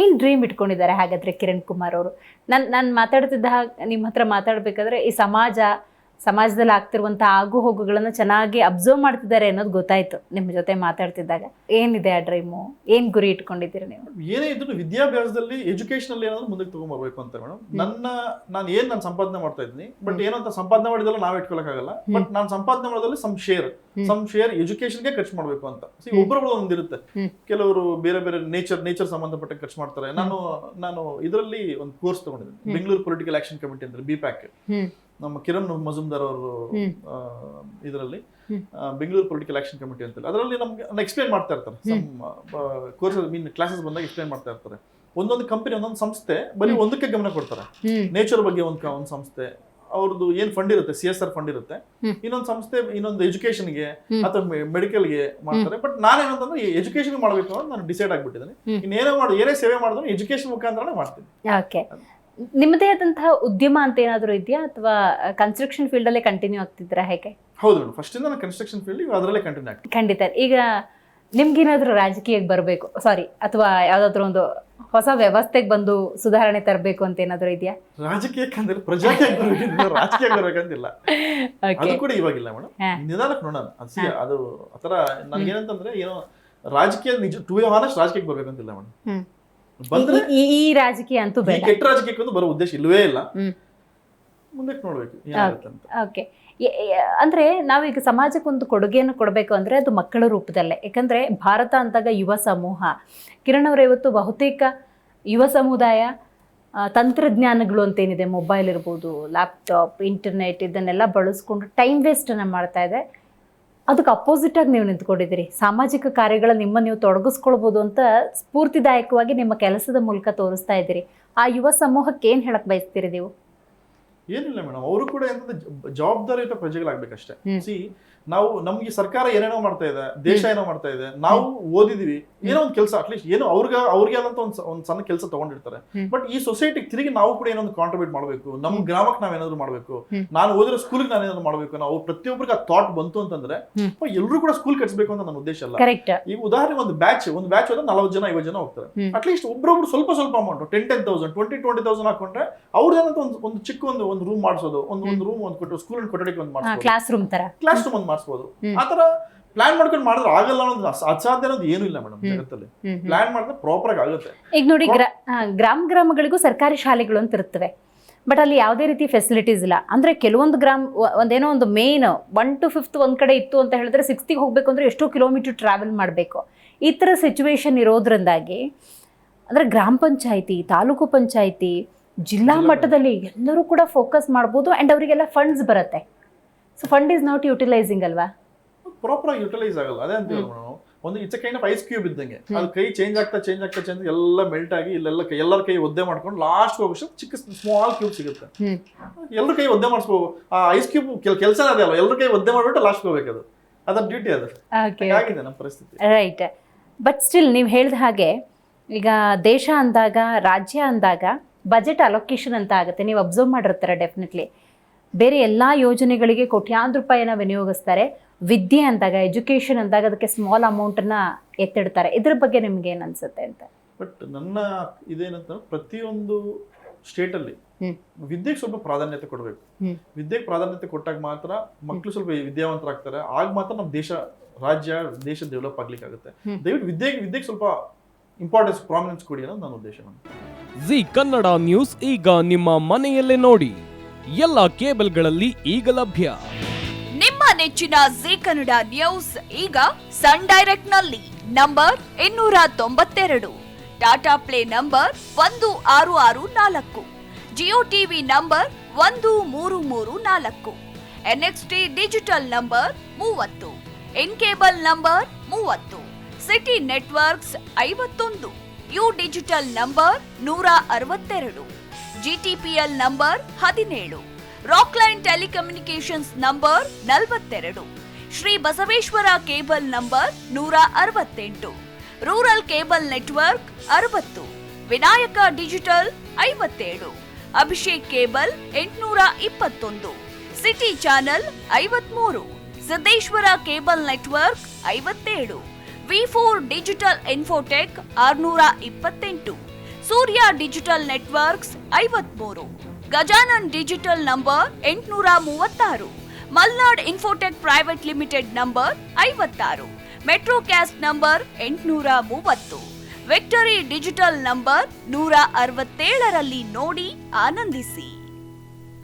ಏನು ಡ್ರೀಮ್ ಇಟ್ಕೊಂಡಿದ್ದಾರೆ ಹಾಗಾದರೆ ಕಿರಣ್ ಕುಮಾರ್ ಅವರು? ನಾನು ಮಾತಾಡ್ತಿದ್ದ ನಿಮ್ಮ ಹತ್ರ ಮಾತಾಡಬೇಕಾದ್ರೆ ಈ ಸಮಾಜದಲ್ಲಿ ಆಗ್ತಿರುವಂಥ ಆಗು ಹೋಗುಗಳನ್ನು ಚೆನ್ನಾಗಿ ಅಬ್ಸರ್ವ್ ಮಾಡ್ತಿದ್ದಾರೆ ಅನ್ನೋದು ಗೊತ್ತಾಯ್ತು ನಿಮ್ಮ ಜೊತೆ ಮಾತಾಡ್ತಿದ್ದಾಗ. ಏನಿದೆ ಆ ಡ್ರೀಮು, ಏನು ಗುರಿ ಇಟ್ಕೊಂಡಿದ್ದೀರಿ ನೀವು? ಏನೇ ಇದ್ರು ವಿದ್ಯಾಭ್ಯಾಸದಲ್ಲಿ ಎಜುಕೇಶನಲ್ಲಿ ಏನಾದ್ರು ಮುಂದಕ್ಕೆ ತಗೊಂಡ್ಬರ್ಬೇಕು ಅಂತ ಮೇಡಮ್. ನಾನು ಸಂಪಾದನೆ ಮಾಡ್ತಾ ಇದ್ದೀನಿ, ಬಟ್ ಏನಂತ ಸಂಪಾದನೆ ಮಾಡಿದಲ್ಲ ನಾವೇ ಇಟ್ಕೊಳಕ್ಕಾಗಲ್ಲ. ಬಟ್ ನಾನು ಸಂಪಾದನೆ ಮಾಡೋದ್ರಲ್ಲಿ ಸಮ್ ಶೇರ್ ಎಜುಕೇಶನ್ಗೆ ಖರ್ಚು ಮಾಡ್ಬೇಕು ಅಂತ. ಒಬ್ಬೊಬ್ರು ಒಂದಿರುತ್ತೆ. ಕೆಲವರು ಬೇರೆ ಬೇರೆ ನೇಚರ್ ಸಂಬಂಧಪಟ್ಟ ಖರ್ಚು ಮಾಡ್ತಾರೆ. ನಾನು ಇದರಲ್ಲಿ ಒಂದು ಕೋರ್ಸ್ ತಗೊಂಡಿದ್ದೀನಿ, ಬೆಂಗಳೂರು ಪೊಲಿಟಿಕಲ್ ಆಕ್ಷನ್ ಕಮಿಟಿ ಅಂತ BPAC. ನಮ್ಮ ಕಿರಣ್ ಮಜುಮ್ದಾರ್ ಅವರು ಇದರಲ್ಲಿ ಬೆಂಗಳೂರು ಪೊಲಿಟಿಕಲ್ ಆಕ್ಷನ್ ಕಮಿಟಿ ಅಂತ, ಅದರಲ್ಲಿ ನಮ್ಗೆ ಎಕ್ಸ್ಪ್ಲೈನ್ ಮಾಡ್ತಾ ಇರ್ತಾರೆ. ಕೋರ್ಸ್ ಕ್ಲಾಸಸ್ ಬಂದಾಗ ಎಕ್ಸ್ಪ್ಲೈನ್ ಮಾಡ್ತಾ ಇರ್ತಾರೆ. ಒಂದೊಂದು ಕಂಪನಿ ಒಂದೊಂದು ಸಂಸ್ಥೆ ಬರೀ ಒಂದಕ್ಕೆ ಗಮನ ಕೊಡ್ತಾರೆ. ನೇಚರ್ ಬಗ್ಗೆ ಒಂದು ಸಂಸ್ಥೆ ಅವ್ರದ್ದು ಏನ್ ಫಂಡ್ ಇರುತ್ತೆ, CSR ಫಂಡ್ ಇರುತ್ತೆ. ಇನ್ನೊಂದು ಸಂಸ್ಥೆ ಇನ್ನೊಂದು ಎಜುಕೇಶನ್ಗೆ ಅಥವಾ ಮೆಡಿಕಲ್ಗೆ ಮಾಡ್ತಾರೆ. ಬಟ್ ನಾನೇನಂತಂದ್ರೆ ಎಜುಕೇಶನ್ ಮಾಡ್ಬೇಕು ಅಂತ ನಾನು ಡಿಸೈಡ್ ಆಗ್ಬಿಟ್ಟಿದ್ದೀನಿ. ಏನೇ ಸೇವೆ ಮಾಡಿದ್ರು ಎಜುಕೇಶನ್ ಮುಖಾಂತರ ಮಾಡ್ತೀನಿ. ನಿಮ್ಮದೇ ಆದಂತಹ ಉದ್ಯಮ ಅಂತ ಏನಾದರೂ ಇದೆಯಾ, ಅಥವಾ ಕನ್ಸ್ಟ್ರಕ್ಷನ್ ಫೀಲ್ಡ್ ಅಲ್ಲೇ ಕಂಟಿನ್ಯೂ ಆಗ್ತಿದ್ದೀರಾ, ಹೇಗೆ? ಹೌದು ಮೇಡಮ್, ಫಸ್ಟ್ ಇಂದ ನಾನು ಕನ್ಸ್ಟ್ರಕ್ಷನ್ ಫೀಲ್ಡ್ ಅದರಲ್ಲೇ ಕಂಟಿನ್ಯೂ ಆಗ್ತೀನಿ. ಖಂಡಿತ. ಈಗ ನಿಮ್ಗೇನಾದ್ರೂ ರಾಜಕೀಯಕ್ಕೆ ಬರಬೇಕು, ಅಥವಾ ಯಾವ್ದಾದ್ರು ಒಂದು ಹೊಸ ವ್ಯವಸ್ಥೆಗೆ ಬಂದು ಸುಧಾರಣೆ ತರಬೇಕು ಅಂತ ಏನಾದ್ರು ಇದೆಯಾ? ರಾಜಕೀಯಕ್ಕಂದ್ರೆ ರಾಜಕೀಯ ಬರ್ಬೇಕಂತಿಲ್ಲ, ಅದು ಕೂಡ ಇವಾಗಿಲ್ಲ ಮೇಡಮ್. ನಿಧಾನಕ್ಕೆ ನೋಡೋಣ. ಅದು ಆತರ ನನ್ಗೇನಂತಂದ್ರೆ ಏನೋ ರಾಜಕೀಯ ನಿಜ ಟು ಬಿ ಹಾನೆಸ್ಟ್ ರಾಜಕೀಯಕ್ಕೆ ಬರ್ಬೇಕಂತಿಲ್ಲ ಮೇಡಮ್. ಬಂದ್ರೆ ಈ ರಾಜಕೀಯ ಅಂತೂ ಕೆಟ್ಟ ರಾಜಕೀಯಕ್ಕೆ ಬರೋ ಉದ್ದೇಶ ಇಲ್ವೇ ಇಲ್ಲ. ಮುಂದಕ್ಕೆ ನೋಡ್ಬೇಕು ಏನಾಗುತ್ತೆ ಅಂತ. ಓಕೆ, ಅಂದ್ರೆ ನಾವೀಗ ಸಮಾಜಕ್ಕೊಂದು ಕೊಡುಗೆಯನ್ನು ಕೊಡಬೇಕು ಅಂದ್ರೆ ಅದು ಮಕ್ಕಳ ರೂಪದಲ್ಲೇ. ಯಾಕಂದ್ರೆ ಭಾರತ ಅಂತಾಗ ಯುವ ಸಮೂಹ. ಕಿರಣ್ ಅವರ ಇವತ್ತು ಬಹುತೇಕ ಯುವ ಸಮುದಾಯ ತಂತ್ರಜ್ಞಾನಗಳು ಅಂತೇನಿದೆ, ಮೊಬೈಲ್ ಇರ್ಬೋದು, ಲ್ಯಾಪ್ಟಾಪ್, ಇಂಟರ್ನೆಟ್, ಇದನ್ನೆಲ್ಲ ಬಳಸ್ಕೊಂಡು ಟೈಮ್ ವೇಸ್ಟನ್ನು ಮಾಡ್ತಾ ಇದೆ. ಅದಕ್ಕೆ ಅಪೋಸಿಟ್ ಆಗಿ ನೀವು ನಿಂತ್ಕೊಂಡಿದ್ದೀರಿ. ಸಾಮಾಜಿಕ ಕಾರ್ಯಗಳ ನೀವು ತೊಡಗಿಸ್ಕೊಳ್ಬೋದು ಅಂತ ಸ್ಫೂರ್ತಿದಾಯಕವಾಗಿ ನಿಮ್ಮ ಕೆಲಸದ ಮೂಲಕ ತೋರಿಸ್ತಾ ಇದ್ದೀರಿ. ಆ ಯುವ ಸಮೂಹಕ್ಕೆ ಏನು ಹೇಳಕ್ ಬಯಸ್ತೀರಿ ನೀವು? ಏನಿಲ್ಲ ಮೇಡಮ್, ಅವರು ಕೂಡ ಎಂತ ಜವಾಬ್ದಾರಿಯುತ ಪ್ರಜೆಗಳಾಗಬೇಕಷ್ಟೇ. ನಾವು ನಮ್ಗೆ ಸರ್ಕಾರ ಏನೇನೋ ಮಾಡ್ತಾ ಇದೆ, ದೇಶ ಏನೋ ಮಾಡ್ತಾ ಇದೆ, ನಾವು ಓದಿದೀವಿ, ಏನೋ ಒಂದು ಕೆಲಸ ಅಟ್ಲೀಸ್ಟ್ ಏನೋ ಅವ್ರಿಗೆ ಆದಂತ ಒಂದು ಸಣ್ಣ ಕೆಲಸ ತಗೊಂಡಿರ್ತಾರೆ. ಬಟ್ ಈ ಸೊಸೈಟಿಗೆ ತಿರುಗಿ ನಾವು ಕೂಡ ಏನೋ ಒಂದು ಕಾಂಟ್ರಿಬ್ಯೂಟ್ ಮಾಡಬೇಕು, ನಮ್ಮ ಗ್ರಾಮಕ್ಕೆ ನಾವೇನಾದ್ರು ಮಾಡಬೇಕು, ನಾನು ಓದಿರೋ ಸ್ಕೂಲ್ಗೆ ನಾನೇನಾದ್ರು ಮಾಡಬೇಕು, ನಾವು ಪ್ರತಿಯೊಬ್ಬರಿಗೆ ಆ ಥಾಟ್ ಬಂತು ಅಂತಂದ್ರೆ ಎಲ್ಲರೂ ಕೂಡ ಸ್ಕೂಲ್ ಕಟ್ಸ್ಬೇಕು ಅಂತ ನನ್ನ ಉದ್ದೇಶ ಅಲ್ಲ. ಈಗ ಉದಾಹರಣೆ ಒಂದು ಬ್ಯಾಚ್ ಹೋದ್ರೆ 40 ಜನ 50 ಜನ ಹೋಗ್ತಾರೆ. ಅಟ್ಲೀಸ್ಟ್ ಒಬ್ಬೊಬ್ರು ಸ್ವಲ್ಪ ಅಮೌಂಟ್ 10,000 20,000 ಹಾಕೊಂಡ್ರೆ ಅವ್ರದೇನಂತ ಒಂದು ಚಿಕ್ಕ ಒಂದು ರೂಮ್ ಮಾಡಿಸೋದು, ಒಂದು ರೂಮ್ ಒಂದು ಕೊಟ್ಟು ಸ್ಕೂಲ್ ಕೊಠಡಿಗೆ ಒಂದು ಮಾಡಿಸೋದು, ಕ್ಲಾಸ್ ರೂಮ್ ಒಂದು ಮಾಡಿಸಬಹುದು. ಆತರ ಪ್ಲಾನ್ ಮಾಡ್ಕೊಂಡು ಮಾಡಿದ್ರೆ ಆಗಲ್ಲ ಅನ್ನೋದು ಅಸಾಧ್ಯ ಅನ್ನೋದು ಏನು ಇಲ್ಲ ಮೇಡಮ್ ಜಗತ್ತಲ್ಲಿ. ಪ್ಲಾನ್ ಮಾಡಿದ್ರೆ ಪ್ರಾಪರ್ ಆಗಿ ಆಗುತ್ತೆ. ಈಗ ನೋಡಿ, ಗ್ರಾಮಗಳಿಗೂ ಸರ್ಕಾರಿ ಶಾಲೆಗಳು ಅಂತ ಇರ್ತವೆ, ಬಟ್ ಅಲ್ಲಿ ಯಾವುದೇ ರೀತಿ ಫೆಸಿಲಿಟೀಸ್ ಇಲ್ಲ. ಅಂದ್ರೆ ಕೆಲವೊಂದು ಒಂದೇನೋ ಒಂದು ಮೇನ್ 1 to 5th ಒಂದ್ ಕಡೆ ಇತ್ತು ಅಂತ ಹೇಳಿದ್ರೆ 6th ಹೋಗ್ಬೇಕು ಅಂದ್ರೆ ಎಷ್ಟೋ ಕಿಲೋಮೀಟರ್ ಟ್ರಾವೆಲ್ ಮಾಡಬೇಕು. ಈ ತರ ಸಿಚುವೇಶನ್ ಇರೋದ್ರಿಂದಾಗಿ ಅಂದ್ರೆ ಗ್ರಾಮ ಪಂಚಾಯಿತಿ, ತಾಲೂಕು ಪಂಚಾಯಿತಿ, ಜಿಲ್ಲಾ ಮಟ್ಟದಲ್ಲಿ ಎಲ್ಲರೂ ಕೂಡ ಫೋಕಸ್ ಮಾಡ್ಬೋದು. ಅಂಡ್ ಅವರಿಗೆಲ್ಲ ಫಂಡ್ಸ್ ಬರುತ್ತೆ. So fund is not utilising ಅಲ್ವಾ? ಪ್ರಾಪರ್ ಆಗಿ ಯುಟಿಲೈಸ್ ಆಗಲ್ಲ. ಅದೇ ಅಂತೀವಿ ನಾವು, ಒಂದು it's kind of ice cube ಇದ್ದಂಗೆ. ಅದು ಕೈ ಚೇಂಜ್ ಆಗ್ತಾ ಎಲ್ಲ ಮೆಲ್ಟ್ ಆಗಿ ಎಲ್ಲರ ಕೈ ಒದ್ದೆ ಮಾಡ್ಕೊಂಡು ಲಾಸ್ಟ್ ಹೋಗೋಷ್ಟು ಚಿಕ್ಕ ಸ್ಮಾಲ್ ಕ್ಯೂಬ್ ಸಿಗುತ್ತೆ. ಎಲ್ಲರ ಕೈ ಒದ್ದೆ ಮಾಡಿಸ್ಬೋದು. ಆ ಐಸ್ ಕ್ಯೂಬ್ ಕೆಲಸನೇ ಅದೇ ಅಲ್ಲ, ಎಲ್ಲರ ಕೈ ಒದ್ದೆ ಮಾಡ್ಬಿಟ್ಟು ಲಾಸ್ಟ್ ಹೋಗ್ಬೇಕು. ಅದು ಅದರ ಡ್ಯೂಟಿ. ಅದು ಆಗಿದೆ ನಮ್ಮ ಪರಿಸ್ಥಿತಿ. ರೈಟ್. ಬಟ್ ಸ್ಟಿಲ್ ನೀವು ಹೇಳಿದ ಹಾಗೆ ಈಗ ದೇಶ ಅಂದಾಗ, ರಾಜ್ಯ ಅಂದಾಗ ಬಜೆಟ್ ಅಲೋಕೇಶನ್ ಅಂತ ಆಗುತ್ತೆ. ನೀವು ಅಬ್ಸರ್ವ್ ಮಾಡಿರ್ತಾರೆ ಡೆಫಿನೆಟ್ಲಿ. ಬೇರೆ ಎಲ್ಲ ಯೋಜನೆಗಳಿಗೆ ಕೋಟ್ಯಾಂತರ ರೂಪಾಯಿನ ವಿನಿಯೋಗಿಸ್ತಾರೆ. ವಿದ್ಯೆ ಅಂದಾಗ, ಎಜುಕೇಶನ್ ಅಂದಾಗ ಅದಕ್ಕೆ ಸ್ಮಾಲ್ ಅಮೌಂಟನ್ನ ಎತ್ತಿಡ್ತಾರೆ. ಇದ್ರ ಬಗ್ಗೆ ನಿಮ್ಗೆ ಏನು ಅನ್ಸುತ್ತೆ ಅಂತ? ಬಟ್ ನನ್ನ ಇದೇನಂತ, ಪ್ರತಿಯೊಂದು ಸ್ಟೇಟಲ್ಲಿ ವಿದ್ಯೆಗೆ ಸ್ವಲ್ಪ ಪ್ರಾಧಾನ್ಯತೆ ಕೊಡಬೇಕು. ವಿದ್ಯೆಗೆ ಪ್ರಾಧಾನ್ಯತೆ ಕೊಟ್ಟಾಗ ಮಾತ್ರ ಮಕ್ಕಳು ಸ್ವಲ್ಪ ವಿದ್ಯಾವಂತರಾಗ್ತಾರೆ. ಆಗ ಮಾತ್ರ ನಮ್ಮ ದೇಶ ಡೆವಲಪ್ ಆಗ್ಲಿಕ್ಕೆ ಆಗುತ್ತೆ. ದಯವಿಟ್ಟು ವಿದ್ಯೆಗೆ ಸ್ವಲ್ಪ ಇಂಪಾರ್ಟೆನ್ಸ್, ಪ್ರಾಮಿನೆನ್ಸ್ ಕೊಡಿ ಅನ್ನೋದು ನನ್ನ ಉದ್ದೇಶ. ಜಿ ಕನ್ನಡ ನ್ಯೂಸ್ ಈಗ ನಿಮ್ಮ ಮನೆಯಲ್ಲೇ ನೋಡಿ. ಎಲ್ಲ ಕೇಬಲ್ಗಳಲ್ಲಿ ಈಗ ಲಭ್ಯ. ನಿಮ್ಮ ನೆಚ್ಚಿನ ಜಿ ಕನ್ನಡ ನ್ಯೂಸ್ ಈಗ ಸನ್ ಡೈರೆಕ್ಟ್ ನಲ್ಲಿ number 292, Tata play number 1664, Jio TV number 1334, NXT digital number 30, in cable number 30, city networks 51, U digital number 162, GTPL number 17, Rockline telecommunications number 42, Shri Basaveshwara cable number 168, rural cable network 60, Vinayaka digital 57, Abhishek cable 821, city channel 53, Siddeshwara cable network 57, V4 digital Infotech 628, Surya digital networks 53, Gajanan digital number 836, Malnad infotech private limited number 56, Metrocast number 830, victory digital number 167ರಲ್ಲಿ ನೋಡಿ ಆನಂದಿಸಿ.